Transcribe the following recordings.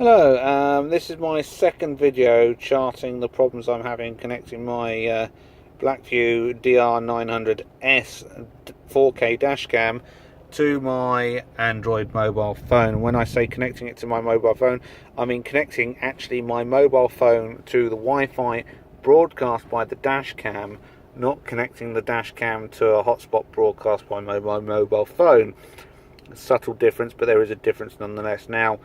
Hello, this is my second video charting the problems I'm having connecting my Blackvue DR900S 4K dashcam to my Android mobile phone. When I say connecting it to my mobile phone, I mean connecting actually my mobile phone to the Wi-Fi broadcast by the dashcam, not connecting the dashcam to a hotspot broadcast by my mobile phone. A subtle difference, but there is a difference nonetheless. Now,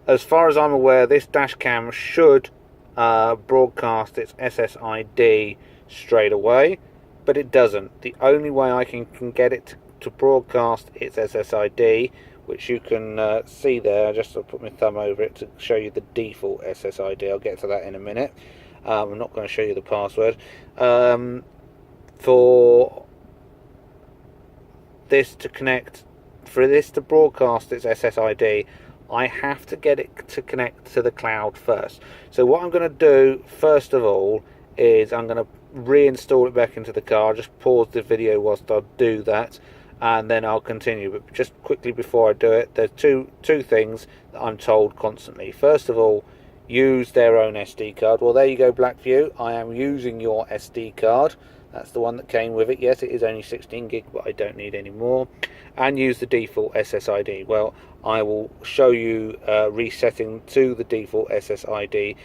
as far as I'm aware, this dashcam should broadcast its SSID straight away, but it doesn't. The only way I can get it to broadcast its SSID, which you can see there, just to put my thumb over it to show you the default SSID. I'll get to that in a minute. I'm not going to show you the password. For this to connect, for this to broadcast its SSID, I have to get it to connect to the cloud first. So what I'm going to do first of all is I'm going to reinstall it back into the car. Just pause the video whilst I do that, and then I'll continue. But just quickly before I do it, there's two things that I'm told constantly. First of all, use their own SD card. Well, there you go, Blackvue. I am using your SD card. That's the one that came with it. Yes, it is only 16 gig, but I don't need any more. And use the default SSID. Well, I will show you resetting to the default SSID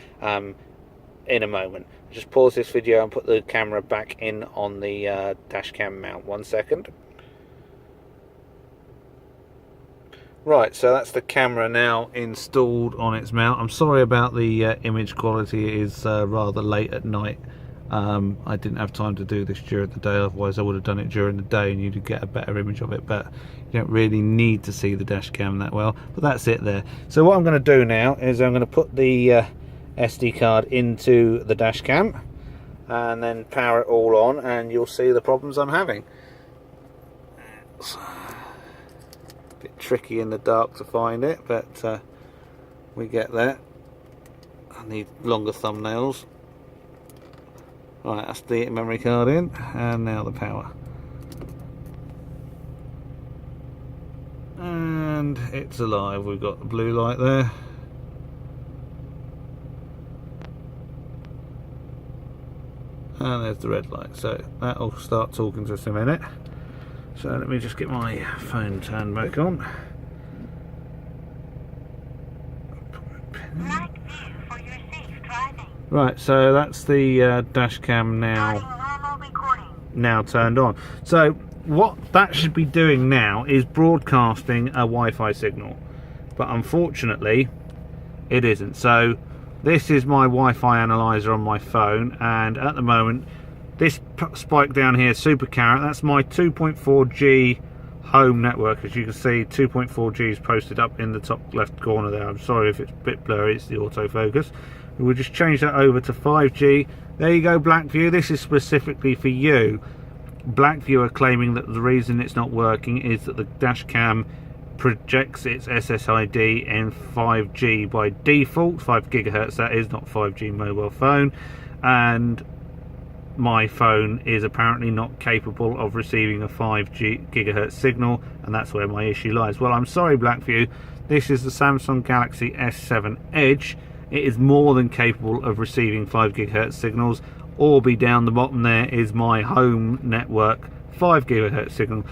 in a moment. Just pause this video and put the camera back in on the dash cam mount. 1 second. Right, so that's the camera now installed on its mount. I'm sorry about the image quality. It is rather late at night. I didn't have time to do this during the day, otherwise I would have done it during the day and you'd get a better image of it, but you don't really need to see the dash cam that well. But that's it there. So what I'm going to do now is I'm going to put the SD card into the dash cam and then power it all on, and you'll see the problems I'm having. It's a bit tricky in the dark to find it, but we get there. I need longer thumbnails. Right, that's the memory card in, and now the power. And it's alive. We've got the blue light there. And there's the red light. So that'll start talking to us in a minute. So let me just get my phone turned back on. Right, so that's the dash cam now turned on. So what that should be doing now is broadcasting a Wi-Fi signal, but unfortunately it isn't. So this is my Wi-Fi analyzer on my phone, and at the moment this spike down here, Super Carrot, that's my 2.4G home network. As you can see, 2.4G is posted up in the top left corner there. I'm sorry if it's a bit blurry, it's the autofocus. We'll just change that over to 5G. There you go, Blackvue. This is specifically for you. Blackvue are claiming that the reason it's not working is that the dashcam projects its SSID in 5G by default, 5 gigahertz that is, not 5G mobile phone, and my phone is apparently not capable of receiving a 5 gigahertz signal, and that's where my issue lies. Well, I'm sorry, Blackvue. This is the Samsung Galaxy S7 Edge. It is more than capable of receiving 5 gigahertz signals. Orbi down the bottom there is my home network 5 gigahertz signal.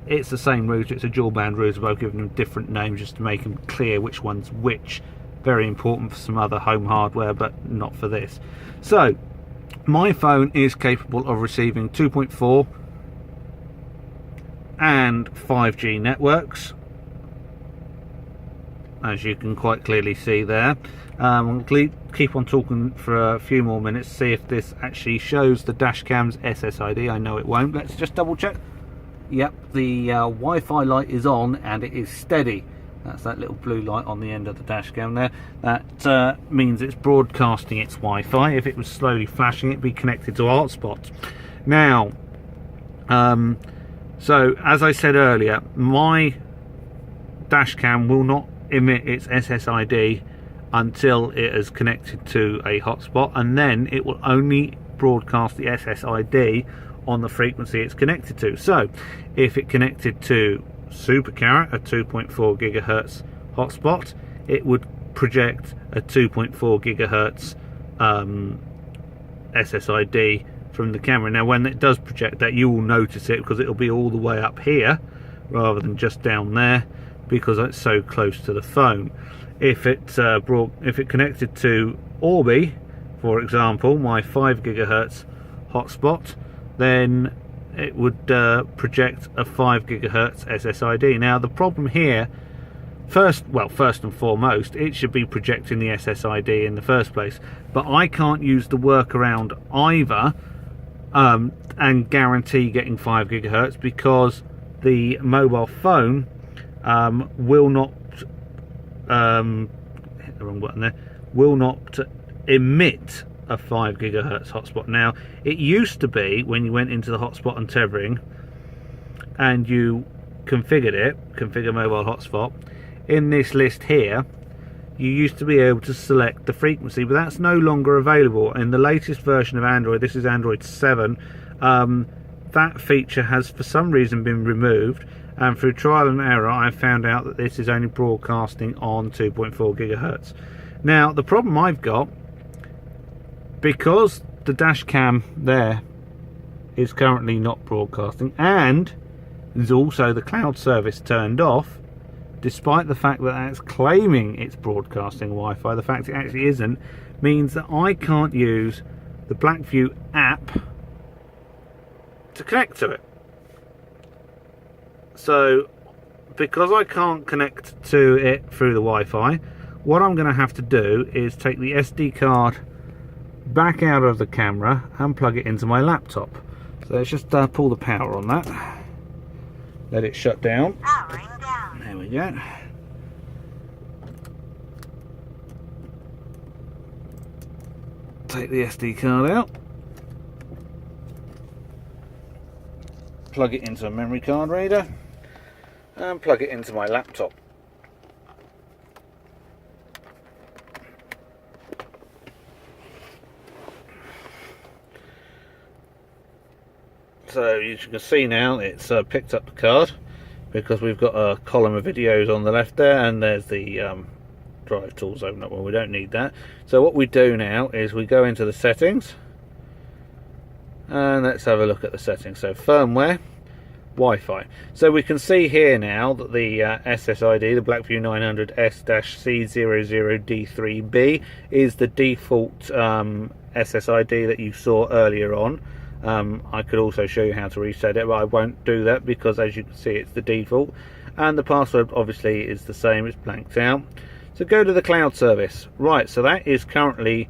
It's the same router, it's a dual band router, but I've given them different names just to make them clear which one's which. Very important for some other home hardware, but not for this. So my phone is capable of receiving 2.4 and 5G networks, as you can quite clearly see there. We'll keep on talking for a few more minutes, see if this actually shows the dashcam's SSID. I know it won't. Let's just double check. Yep, the Wi-Fi light is on and it is steady. That's that little blue light on the end of the dashcam there. That means it's broadcasting its Wi-Fi. If it was slowly flashing, it'd be connected to a hotspot. Now, so as I said earlier, my dashcam will not emit its SSID until it is connected to a hotspot, and then it will only broadcast the SSID on the frequency it's connected to. So if it connected to Super Carrot, a 2.4 gigahertz hotspot, it would project a 2.4 gigahertz SSID from the camera. Now when it does project that, you will notice it because it'll be all the way up here rather than just down there, because it's so close to the phone. If it connected to Orbi, for example, my 5 gigahertz hotspot, then it would project a 5 gigahertz SSID. Now the problem here, first and foremost, it should be projecting the SSID in the first place, but I can't use the workaround either and guarantee getting 5 gigahertz because the mobile phone will not hit the wrong button there, will not emit a 5 gigahertz hotspot. Now it used to be, when you went into the hotspot and tethering and you configure mobile hotspot, in this list here you used to be able to select the frequency, but that's no longer available. In the latest version of Android, this is Android 7, that feature has for some reason been removed, and through trial and error I found out that this is only broadcasting on 2.4 gigahertz. Now the problem I've got, because the dash cam there is currently not broadcasting, and there's also the cloud service turned off, despite the fact that it's claiming it's broadcasting Wi-Fi, the fact it actually isn't, means that I can't use the Blackvue app to connect to it. So because I can't connect to it through the Wi-Fi, what I'm going to have to do is take the SD card back out of the camera and plug it into my laptop. So let's just pull the power on that, let it shut down. Powering down. There we go. Take the SD card out, plug it into a memory card reader and plug it into my laptop. So as you can see now, it's picked up the card because we've got a column of videos on the left there, and there's the drive tools open up. Well, we don't need that. So what we do now is we go into the settings and let's have a look at the settings. So firmware, Wi-Fi. So we can see here now that the SSID, the Blackvue 900S-2CH is the default SSID that you saw earlier on. I could also show you how to reset it, but I won't do that because, as you can see, it's the default, and the password obviously is the same, it's blanked out. So go to the cloud service. Right, so that is currently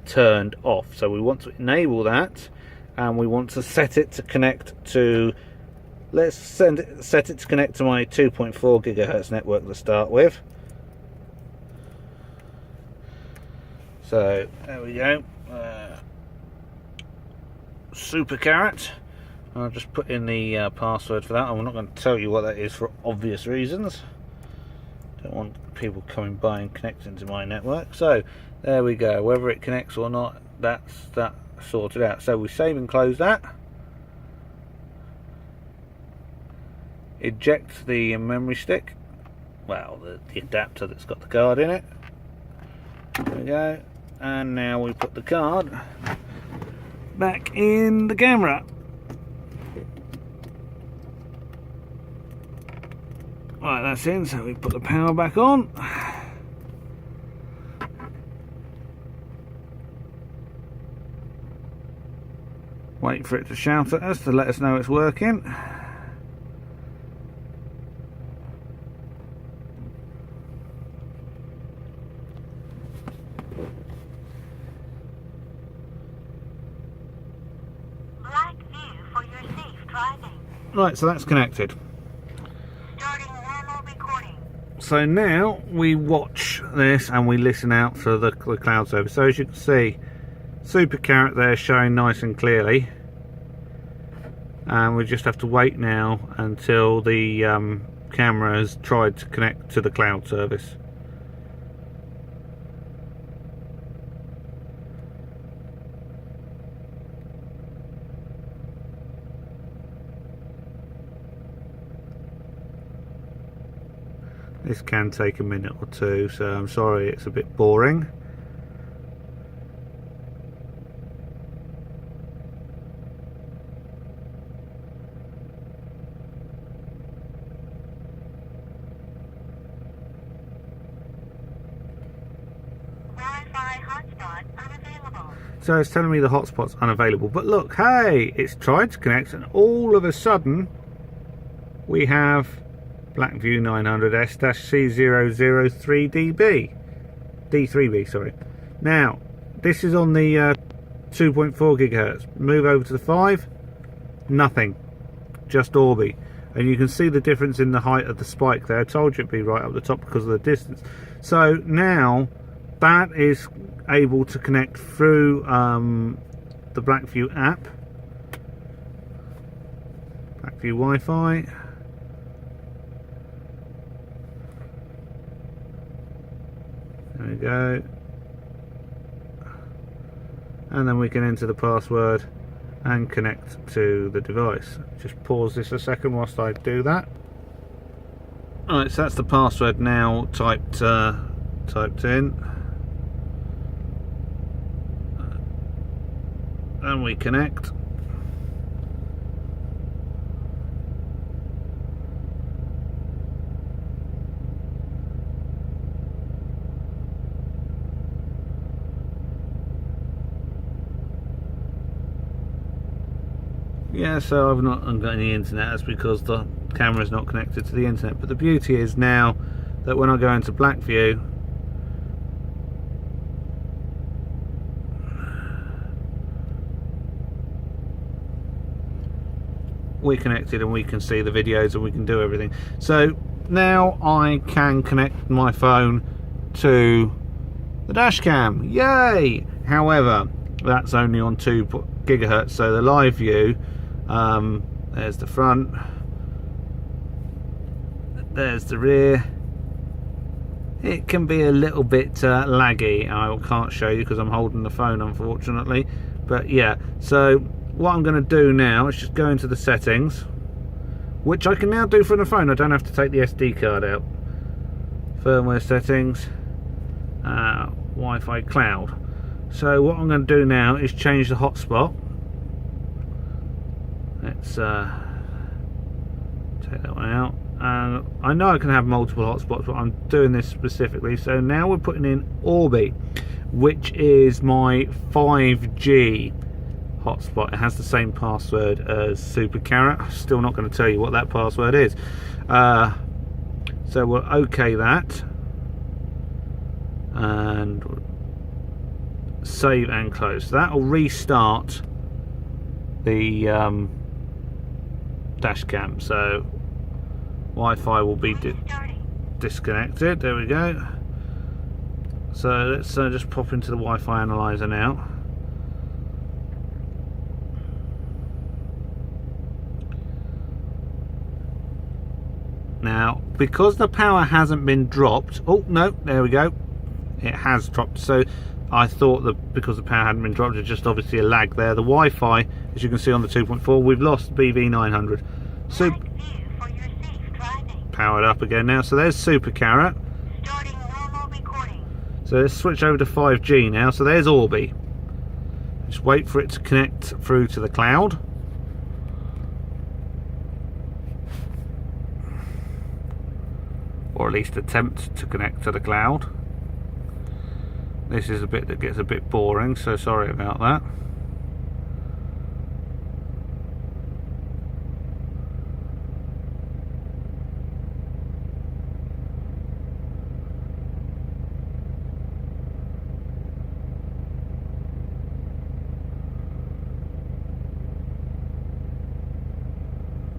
turned off, so we want to enable that, and we want to set it to connect to, let's set it to connect to my 2.4 gigahertz network to start with. So there we go. Super Carrot. I'll just put in the password for that. I'm not going to tell you what that is for obvious reasons. Don't want people coming by and connecting to my network. So there we go. Whether it connects or not, that's that sorted out. So we save and close that. Eject the memory stick. Well, the adapter that's got the card in it. There we go. And now we put the card back in the camera. Right, that's in, so we put the power back on. Wait for it to shout at us to let us know it's working. Right, so that's connected. Starting normal recording. So now we watch this and we listen out for the cloud service. So as you can see, Super Carrot there showing nice and clearly, and we just have to wait now until the camera has tried to connect to the cloud service. This can take a minute or two, so I'm sorry it's a bit boring. Wi-Fi hotspot unavailable. So it's telling me the hotspot's unavailable, but look, hey, it's tried to connect and all of a sudden we have Blackvue 900S-2CH D3B, sorry. Now, this is on the 2.4 gigahertz. Move over to the 5, nothing, just Orbi. And you can see the difference in the height of the spike there. I told you it'd be right up the top because of the distance. So now that is able to connect through the Blackvue app, Blackvue Wi-Fi. There we go. And then we can enter the password and connect to the device. Just pause this a second whilst I do that. Alright, so that's the password now typed in. And we connect. Yeah, so I've not got any internet. That's because the camera is not connected to the internet. But the beauty is now that when I go into Blackvue, we're connected and we can see the videos and we can do everything. So now I can connect my phone to the dash cam. Yay! However, that's only on 2 gigahertz, so the live view, there's the front, there's the rear. It can be a little bit laggy. I can't show you because I'm holding the phone, unfortunately. But yeah, so what I'm going to do now is just go into the settings, which I can now do from the phone. I don't have to take the SD card out. Firmware settings, Wi-Fi cloud. So what I'm going to do now is change the hotspot. Let's take that one out. And I know I can have multiple hotspots, but I'm doing this specifically. So now we're putting in Orbi, which is my 5G hotspot. It has the same password as Super Carrot. I'm still not going to tell you what that password is. So we'll OK that. And save and close. That will restart the dash cam, so Wi-Fi will be disconnected. There we go. So let's just pop into the Wi-Fi analyzer now. Now, because the power hasn't been dropped, oh no, there we go, it has dropped. So I thought that because the power hadn't been dropped, it's just obviously a lag there. The Wi-Fi, as you can see on the 2.4, we've lost BV900. So powered up again now. So there's Super Carrot. Starting normal recording. So let's switch over to 5G now. So there's Orbi. Just wait for it to connect through to the cloud. Or at least attempt to connect to the cloud. This is a bit that gets a bit boring, so sorry about that.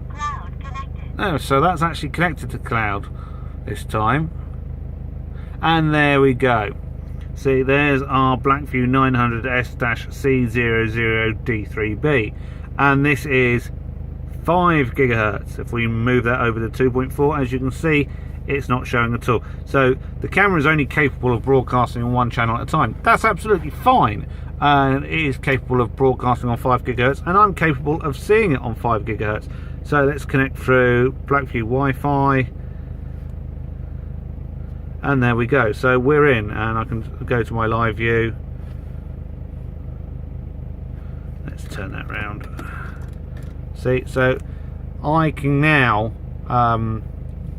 Cloud connected. Oh, so that's actually connected to cloud this time. And there we go. See, there's our Blackvue 900S-C00 D3B, and this is 5 gigahertz. If we move that over to 2.4, as you can see, it's not showing at all. So the camera is only capable of broadcasting on one channel at a time. That's absolutely fine, and it is capable of broadcasting on 5 gigahertz, and I'm capable of seeing it on 5 gigahertz. So let's connect through Blackvue Wi-Fi. And there we go. So we're in, and I can go to my live view. Let's turn that round. See, so I can now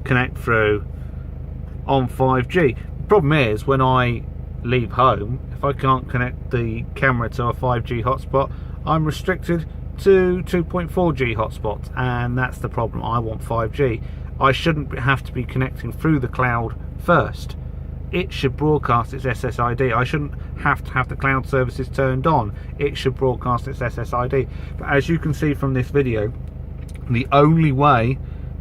connect through on 5G. Problem is, when I leave home, if I can't connect the camera to a 5G hotspot, I'm restricted to 2.4G hotspots, and that's the problem. I want 5G. I shouldn't have to be connecting through the cloud first. It should broadcast its SSID. I shouldn't have to have the cloud services turned on. It should broadcast its SSID. But as you can see from this video, the only way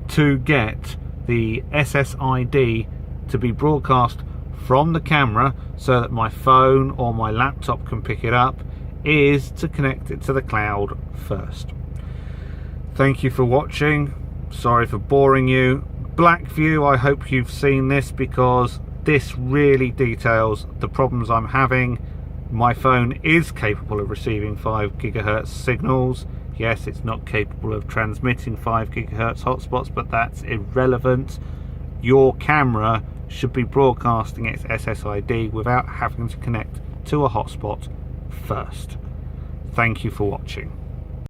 to get the SSID to be broadcast from the camera so that my phone or my laptop can pick it up is to connect it to the cloud first. Thank you for watching. Sorry for boring you. Blackvue, I hope you've seen this, because this really details the problems I'm having. My phone is capable of receiving 5 GHz signals. Yes, it's not capable of transmitting 5 GHz hotspots, but that's irrelevant. Your camera should be broadcasting its SSID without having to connect to a hotspot first. Thank you for watching.